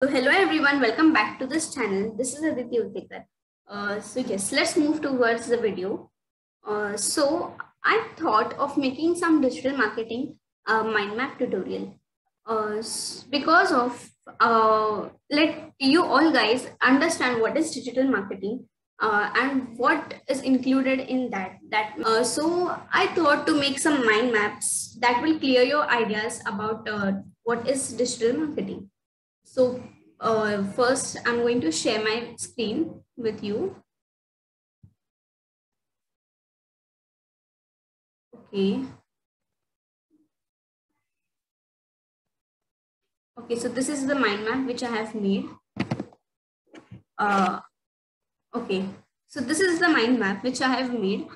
So hello everyone, welcome back to this channel. This is Aditi Utekar. So yes, let's move towards the video. So I thought of making some digital marketing mind map tutorial because of let you all guys understand what is digital marketing and what is included in that. So I thought to make some mind maps that will clear your ideas about what is digital marketing. So first, I'm going to share my screen with you. Okay. Okay, so this is the mind map which I have made. Okay, so this is the mind map which I have made.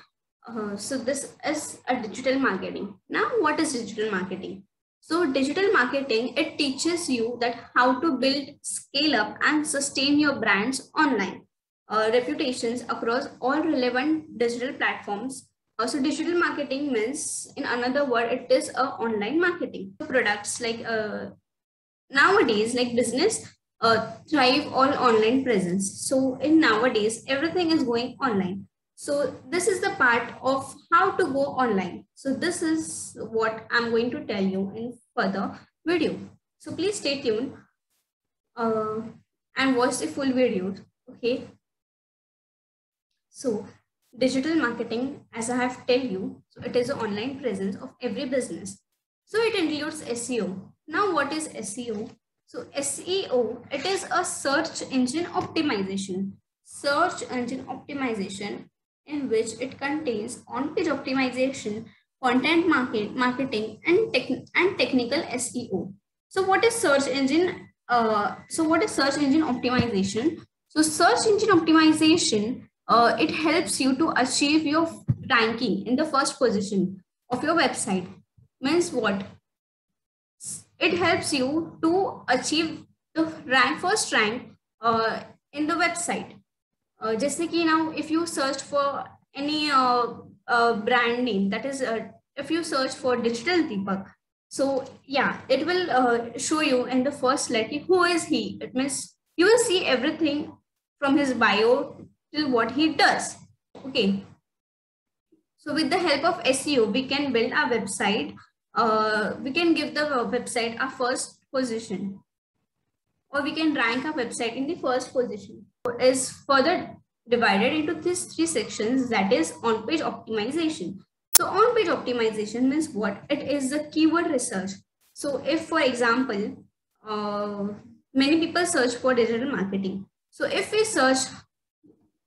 So this is a digital marketing. Now, what is digital marketing? So digital marketing, it teaches you that how to build, scale up and sustain your brand's online reputations across all relevant digital platforms. So digital marketing means, in another word, it is a online marketing. Products like nowadays, like business thrive all online presence. So in nowadays, everything is going online. So this is the part of how to go online. So this is what I'm going to tell you in further video. So please stay tuned and watch the full video. Okay. So digital marketing, as I have tell you, so it is an online presence of every business. So it includes SEO. Now what is SEO? So SEO, it is a search engine optimization. Search engine optimization in which it contains on-page optimization, content marketing and technical SEO. So what is search engine? What is search engine optimization? So search engine optimization, it helps you to achieve your ranking in the first position of your website. Means what? It helps you to achieve the first rank in the website. Just like now, if you search for any brand name, that is, if you search for Digital Deepak, so yeah, it will show you in the first letter who is he. It means you will see everything from his bio till what he does. Okay. So with the help of SEO, we can build our website. We can give the website a first position, or we can rank our website in the first position. Is further divided into these three sections, that is on-page optimization. So on-page optimization means what? It is the keyword research. So if, for example, many people search for digital marketing. So if we search,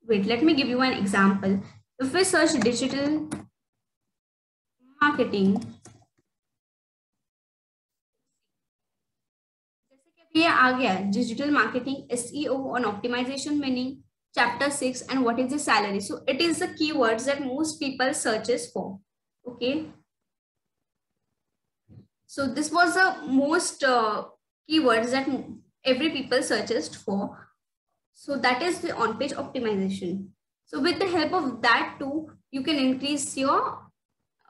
wait, let me give you an example. If we search digital marketing, ये आ गया digital marketing SEO on optimization meaning chapter 6 and what is the salary. So it is the keywords that most people searches for. Okay. So this was the most keywords that every people searches for. So that is the on-page optimization. So with the help of that too, you can increase your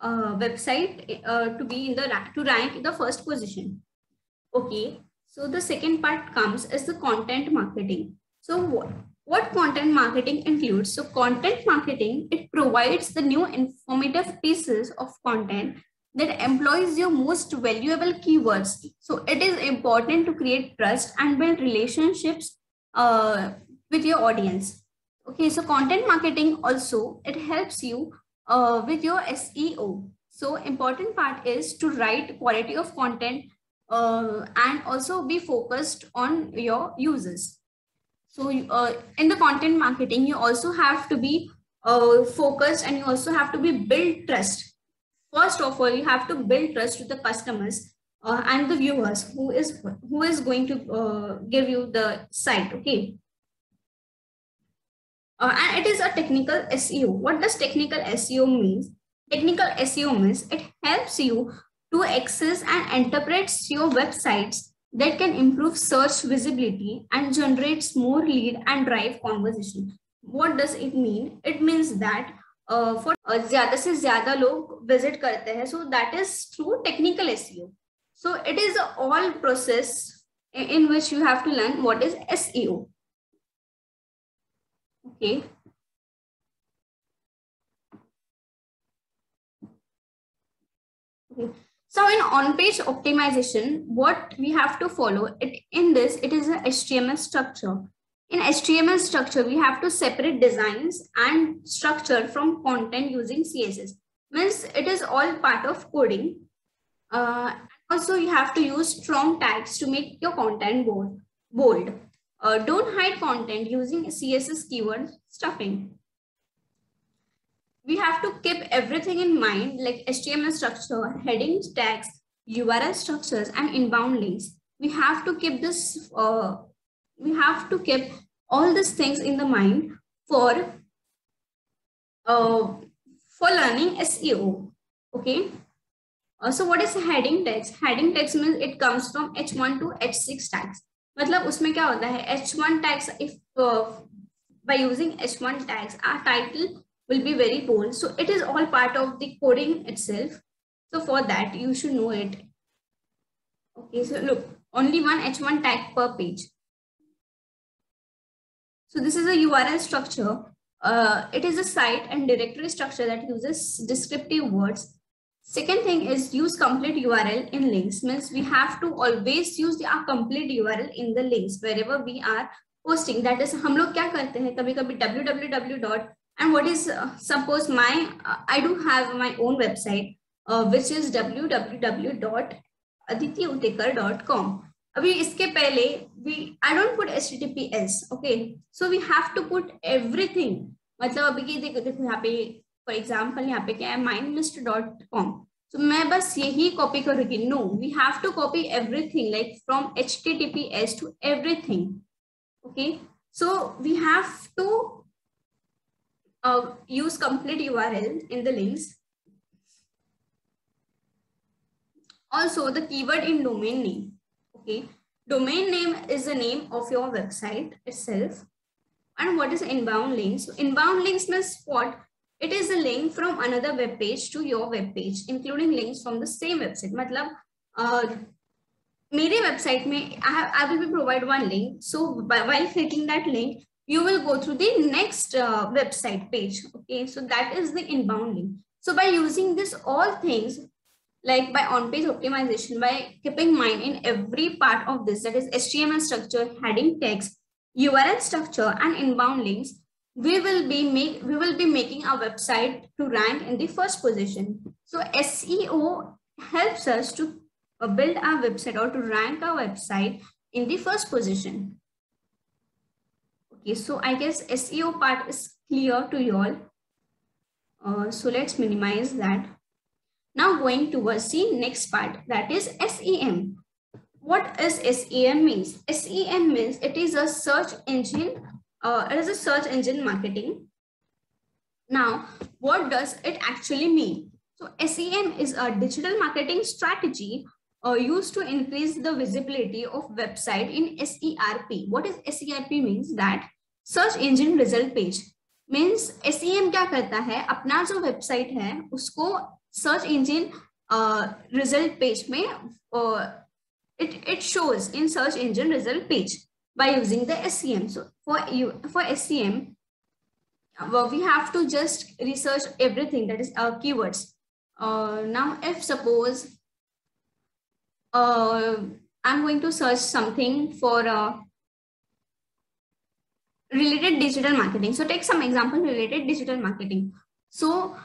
website to be in the to rank in the first position. Okay. So the second part comes as the content marketing. So what content marketing includes? So content marketing, it provides the new informative pieces of content that employs your most valuable keywords. So it is important to create trust and build relationships with your audience. Okay, so content marketing also, it helps you with your SEO. So important part is to write quality of content and also be focused on your users. So in the content marketing, you also have to be focused, and you also have to be build trust. First of all, you have to build trust with the customers and the viewers who is going to give you the site. Okay. And it is a technical SEO. What does technical SEO means? Technical SEO means it helps you to access and interprets your websites that can improve search visibility and generates more lead and drive conversation. What does it mean? It means that for ज़्यादा से ज़्यादा लोग visit करते हैं, so that is through technical SEO. So it is a all process in which you have to learn what is SEO. Okay. Okay. So in on-page optimization, what we have to follow it in this, it is a HTML structure. In HTML structure, we have to separate designs and structure from content using CSS. Means it is all part of coding. Also, you have to use strong tags to make your content bold. Don't hide content using CSS keyword stuffing. We have to keep everything in mind, like HTML structure, headings, tags, URL structures, and inbound links. We have to keep this. We have to keep all these things in the mind for learning SEO. Okay. So what is heading text? Heading text means it comes from H1 to H6 tags. मतलब उसमें क्या होता है? H1 tags, if by using H1 tags, our title will be very bold. So it is all part of the coding itself. So for that, you should know it. Okay, so look, only one H1 tag per page. So this is a URL structure. It is a site and directory structure that uses descriptive words. Second thing is use complete URL in links. Means we have to always use our complete URL in the links wherever we are posting. That is, हम लोग क्या करते हैं कभी-कभी www dot and what is suppose my I do have my own website which is www.adityauttekar.com. अभी इसके पहले I don't put HTTPS. Okay, so we have to put everything. मतलब अभी ये देखो यहाँ पे फॉर एग्जाम्पल यहाँ पे क्या है mindlist.com. So मैं बस यही कॉपी करूँगी. No, we have to copy everything like from HTTPS to everything. Okay, so we have to use complete URL in the links. Also the keyword in domain name. Okay, domain name is the name of your website itself. And what is inbound links? So inbound links means what? It is a link from another web page to your web page, including links from the same website. मतलब मेरे website में I will be provide one link. So while clicking that link, you will go through the next website page. Okay, so that is the inbound link. So by using this all things, like by on-page optimization, by keeping in mind in every part of this, that is HTML structure, heading text, URL structure, and inbound links, we will be making our website to rank in the first position. So SEO helps us to build our website or to rank our website in the first position. Okay, so I guess SEO part is clear to you all. So let's minimize that. Now going towards the next part, that is SEM. What is SEM means? SEM means it is a search engine. It is a search engine marketing. Now, what does it actually mean? So SEM is a digital marketing strategy used to increase the visibility of website in SERP. What is SERP means? That search engine result page. Means SEM क्या करता है? अपना जो website है उसको search engine result page में it shows in search engine result page by using the SEM. So for SEM, we have to just research everything, that is keywords. Now, if suppose I'm going to search something for related digital marketing. So take some example related digital marketing. So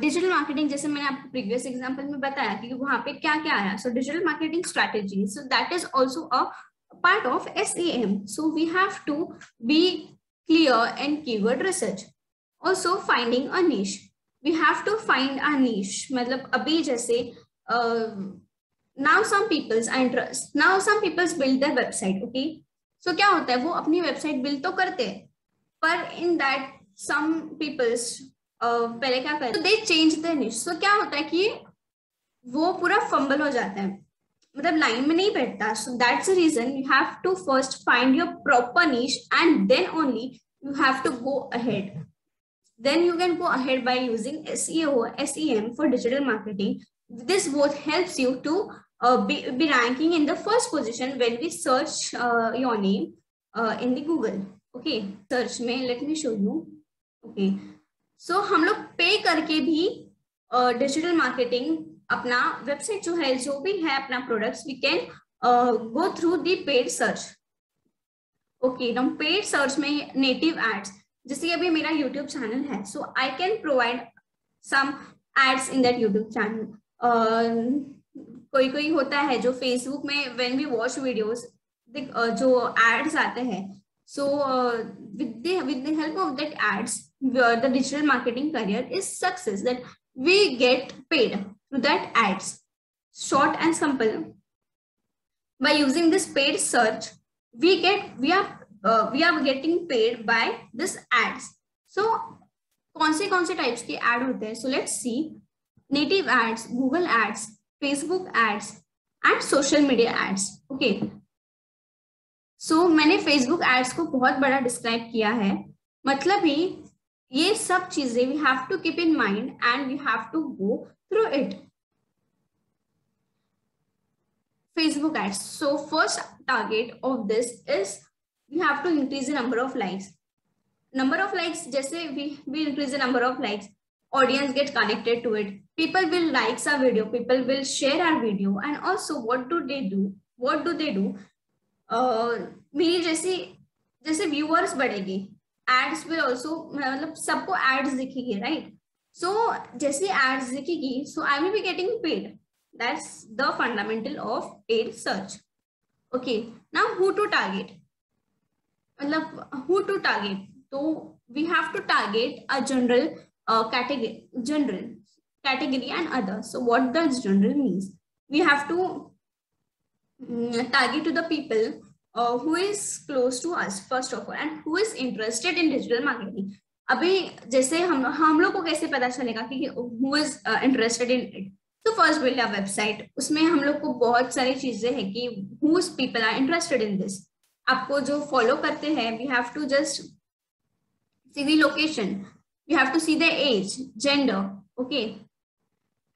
digital marketing जैसे मैंने आपको previous example में बताया कि वहां पे क्या क्या आया. So digital marketing strategy, so that is also a part of SEM. So we have to be clear in keyword research. Also finding a niche, we have to find a niche. मतलब अभी जैसे now some peoples build their website. Okay, so क्या होता है, वो अपनी website build तो करते हैं, पर इन दैट सम पीपल्स पहले क्या करते, दे चेंज द निश. सो क्या होता है कि वो पूरा फंबल हो जाता है, मतलब लाइन में नहीं बैठता. So that's the reason you have to first find your proper niche and then only you have to go ahead. Then you can go ahead by using SEO, SEM for digital marketing. This both helps you to be ranking in the first position when we search your name in the Google. Okay, search में let me show you. Okay, so हम लोग पे करके भी digital marketing अपना website जो है, जो भी है अपना products, we can go through the paid search. Okay, हम पेड सर्च में नेटिव एड्स, जैसे अभी मेरा यूट्यूब चैनल है, so I can provide some ads in that YouTube channel. कोई कोई होता है जो फेसबुक में व्हेन वी वॉच वीडियोस जो एड्स आते हैं, सो with the help of that ads, the digital marketing career is success, that we get paid through that ads. Short and simple, by using this paid search, we are getting paid by this ads. So कौन से types के ad होते हैं? So let's see. Native ads, Google ads, Facebook ads and social media ads. Okay, so मैंने Facebook ads को बहुत बड़ा describe किया है. मतलब ही ये सब चीजें we have to keep in mind and we have to go through it. Facebook ads. So first target of this is we have to increase the number of likes. Number of likes, जैसे we increase the number of likes, audience get connected to it. People will like our video. People will share our video. And also, what do they do? मेरी जैसे viewers बढ़ेगी, ads will also, मतलब सबको ads दिखेगी, right? So जैसे ads दिखेगी, so I will be getting paid. That's the fundamental of paid search. Okay, now who to target? मतलब who to target? So we have to target a general category and others. So what does general means? We have to target to the people who is close to us first of all, and who is interested in digital marketing. अभी जैसे हम लोग को कैसे पता चलेगा कि who is interested in it? तो फर्स्ट बिल्ड अ वेबसाइट, उसमें हम लोग को बहुत सारी चीजें हैं कि whose people are interested in this. आपको जो फॉलो करते हैं, we have to just see the location, we have to see the age, gender, okay,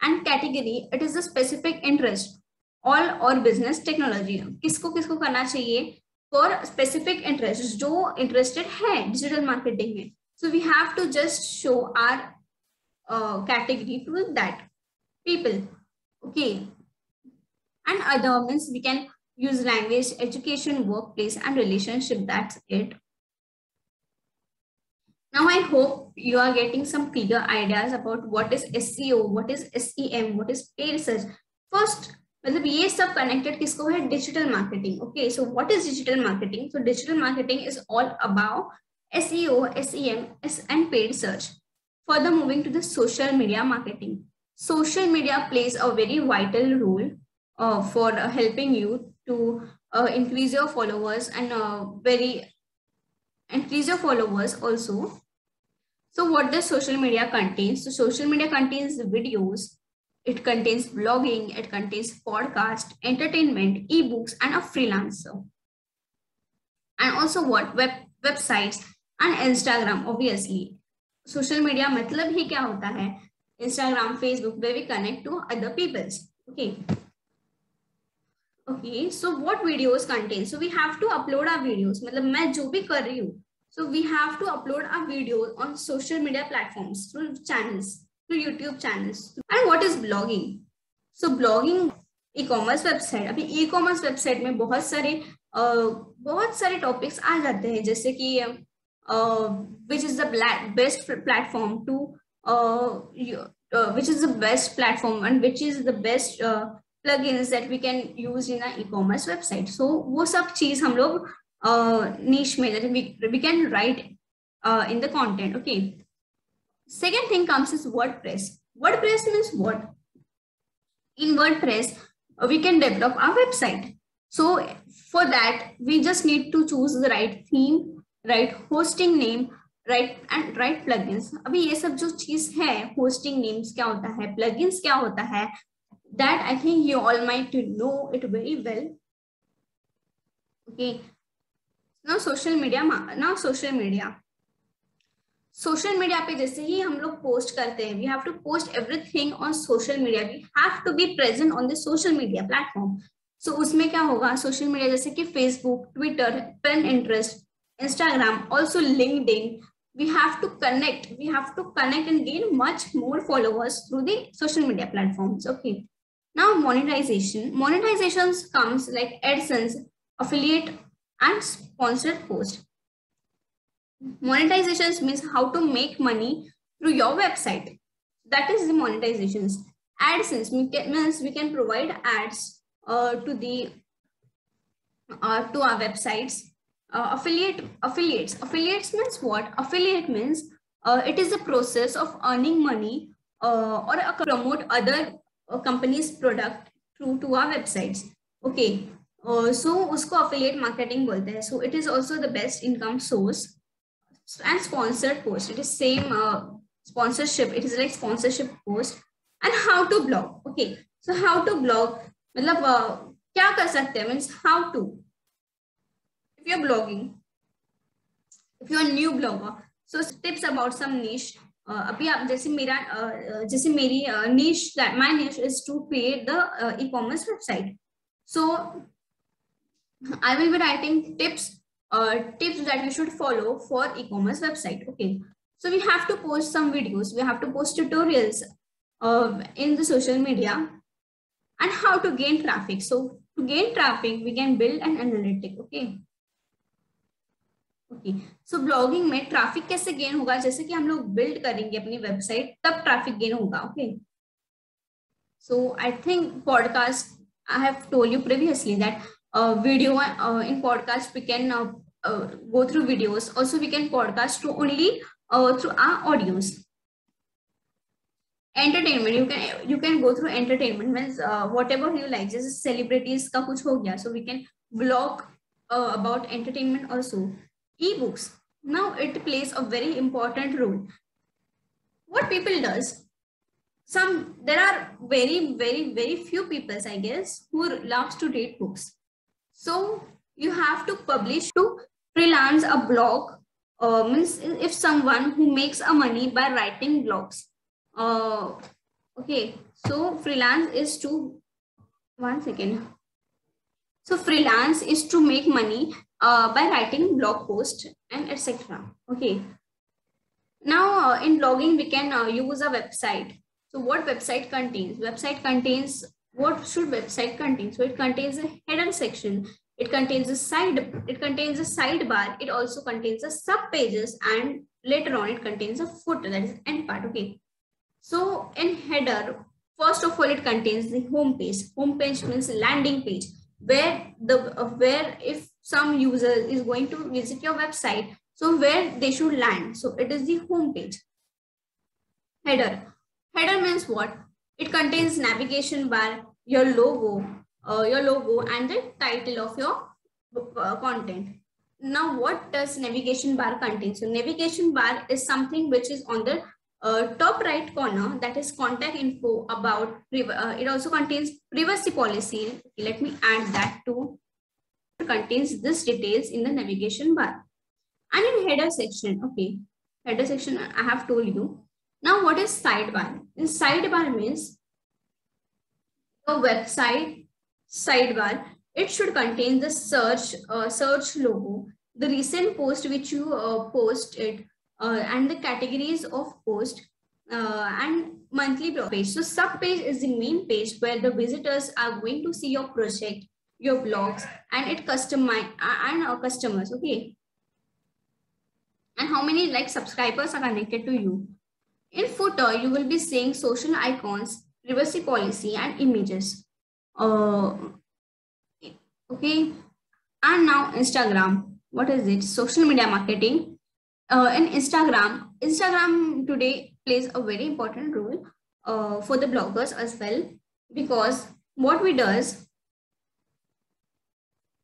and category. It is a specific interest, all or business technology. किसको किसको करना चाहिए for specific interest, जो interested है digital marketing में. So we have to just show our category to that people. Okay, and other means we can use language, education, workplace, and relationship. That's it. Now I hope you are getting some clear ideas about what is SEO, what is SEM, what is paid search. First, मतलब ये सब connected किसको है? Digital marketing. Okay, so what is digital marketing? So digital marketing is all about SEO, SEM, and paid search. Further, moving to the social media marketing. Social media plays a very vital role for helping you to increase your followers and increase your followers also. So what does social media contain? So social media contains videos, it contains blogging, it contains podcast, entertainment, ebooks, and a freelancer. And also what? Websites and Instagram, obviously. Social media मतलब ही क्या होता है? Instagram, Facebook, where we connect to other peoples. Okay, so what videos contain? So we have to upload our videos. मतलब मैं जो भी कर रही हूँ, so we have to upload our videos on social media platforms, through channels, through YouTube channels. And what is blogging? So blogging, e-commerce website. अभी e-commerce website में बहुत सारे topics आ जाते हैं, जैसे कि which is the best platform to which is the best platform and which is the best plugins that we can use in an e-commerce website. So वो सब चीज हम लोग niche में, that we can write in the content. Okay. Second thing comes is WordPress. WordPress means what? In WordPress, we can develop our website. So for that, we just need to choose the right theme, right hosting name, right plugins. अभी ये सब जो चीज है, hosting names क्या होता है, plugins क्या होता है, that I think you all might know it very well. Okay. Now social media. Social media पे जैसे ही हम लोग पोस्ट करते हैं, we have to post everything on social media, we have to be present on the social media platform. So उसमें क्या होगा, सोशल मीडिया जैसे कि Facebook, Twitter, Pinterest, Instagram, also LinkedIn, we have to connect and gain much more followers through the social media platforms. Okay, now monetizations comes like AdSense, affiliate, and sponsored post. Monetizations means how to make money through your website. That is the monetizations. AdSense means we can provide ads to our websites. Affiliates means what? Affiliate means it is a process of earning money or promote other companies product through to our websites. Okay, so usko affiliate marketing bolte hai. So it is also the best income source. And sponsored post, it is same sponsorship, it is like sponsorship post. And how to blog. Okay, so how to blog मतलब क्या कर सकते हैं, means how to, if you're blogging, if you're a new blogger, so tips about some niche. अभी आप जैसे मेरी niche, that my niche is to create the e-commerce website. So I will be writing tips that you should follow for e-commerce website. Okay, so we have to post some videos, we have to post tutorials in the social media. And how to gain traffic. So to gain traffic, we can build an analytic. Okay, so blogging में traffic कैसे gain होगा, जैसे कि हम लोग build करेंगे अपनी website तब ट्रैफिक गेन होगा. Okay, so I think podcast, I have told you previously that video in podcast we can go through videos, also we can podcast through only through our audios. Entertainment, you can go through entertainment means whatever you like, जैसे celebrities का कुछ हो गया, so we can blog about entertainment also. E-books, now it plays a very important role. What people does, there are very few people, I guess, who loves to read books. So you have to publish to freelance a blog, means if someone who makes a money by writing blogs. Okay, so freelance is to, one second. So freelance is to make money by writing blog posts and etc. Okay, now in blogging we can use a website. So what website contains? What should website contain? So it contains a header section, it contains a sidebar, it also contains a sub pages, and later on it contains a footer, that is end part. Okay, so in header, first of all it contains the home page. Home page means landing page, where if some user is going to visit your website, so where they should land. So it is the home page. Header means what? It contains navigation bar, your logo and the title of your content. Now what does navigation bar contain? So navigation bar is something which is on the top right corner, that is contact info, about it also contains privacy policy. Okay, let me add that too. It contains this details in the navigation bar. And in header section, okay, header section I have told you. Now what is sidebar? In sidebar means your website sidebar, it should contain the search logo, the recent post which you posted, and the categories of post, and monthly blog page. So sub page is the main page where the visitors are going to see your project, your blogs, and it customize and customers. Okay, and how many like subscribers are connected to you. In footer, you will be seeing social icons, privacy policy, and images. Okay, and now Instagram. What is it? Social media marketing. In Instagram today plays a very important role for the bloggers as well, because what we does,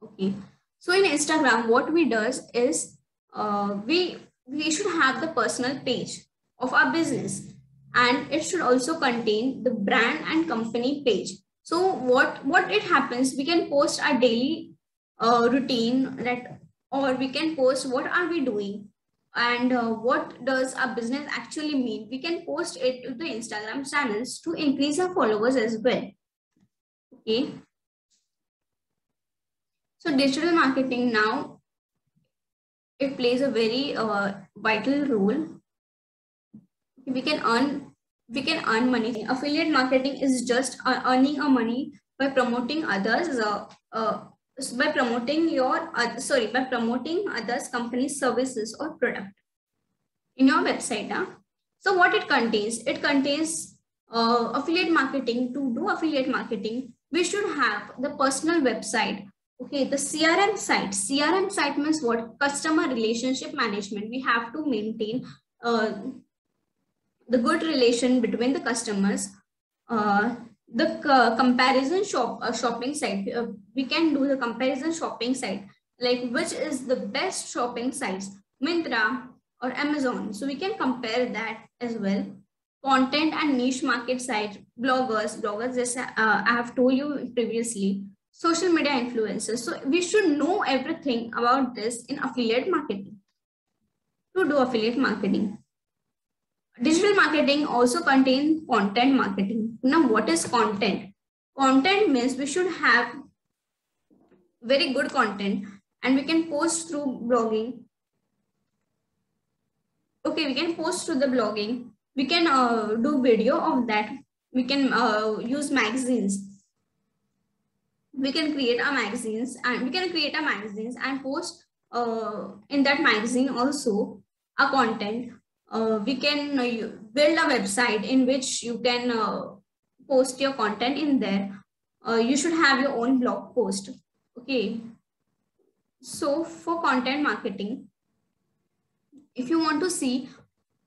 okay, so in Instagram what we does is we should have the personal page of our business, and it should also contain the brand and company page. So what it happens, we can post our daily routine, that, or we can post what are we doing, and what does a business actually mean, we can post it to the Instagram channels to increase our followers as well. Okay. So digital marketing now, it plays a very vital role. We can earn money. Affiliate marketing is just earning a money by promoting others, by promoting others company's services or product in your website. So what it contains? It contains affiliate marketing. To do affiliate marketing, we should have the personal website. Okay, the CRM site. CRM site means what? Customer relationship management. We have to maintain the good relation between the customers. The comparison shopping site. We can do the comparison shopping site, like which is the best shopping sites, Myntra or Amazon. So we can compare that as well. Content and niche market site, bloggers, as I have told you previously, social media influencers. So we should know everything about this in affiliate marketing to do affiliate marketing. Digital marketing also contains content marketing. Now, what is content? Content means we should have very good content and we can post through blogging. Okay, we can post through the blogging. We can do video of that. We can use magazines. We can create a magazines and post in that magazine also a content. We can build a website in which you can post your content in there. You should have your own blog post. Okay. So for content marketing, if you want to see,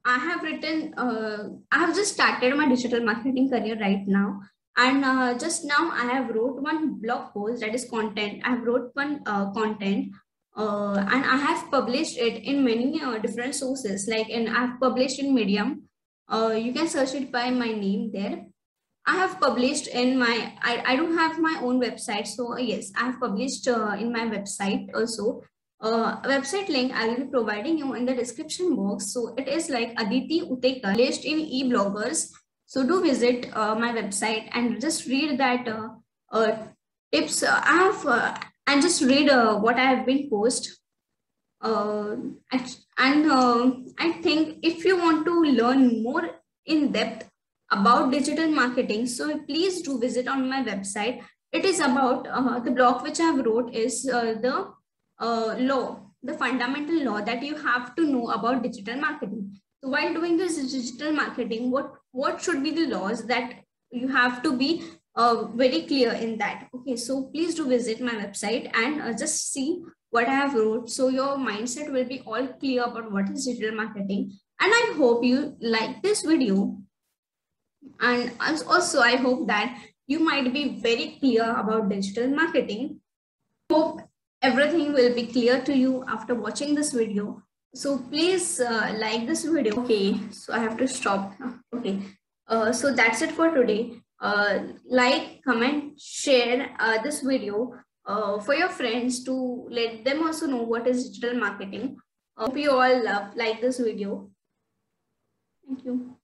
I have just started my digital marketing career right now. And just now I have wrote one blog post, that is content. I have wrote one content. And I have published it in many different sources, I have published in Medium. You can search it by my name there. I have published in I don't have my own website. So yes, I have published in my website also. Website link I will be providing you in the description box. So it is like Aditi Utekar, published in eBloggers. So do visit my website and just read that tips. And just read what I have been post. I think if you want to learn more in depth about digital marketing, so please do visit on my website. It is about the blog which I have wrote is the fundamental law that you have to know about digital marketing. So while doing this digital marketing, what should be the laws that you have to be very clear in that. Okay, so please do visit my website and just see what I have wrote. So your mindset will be all clear about what is digital marketing. And I hope you like this video. And also I hope that you might be very clear about digital marketing. Hope everything will be clear to you after watching this video. So please like this video. Okay, so I have to stop. Okay, so that's it for today. Like, comment, share this video for your friends to let them also know what is digital marketing. Hope you all like this video. Thank you.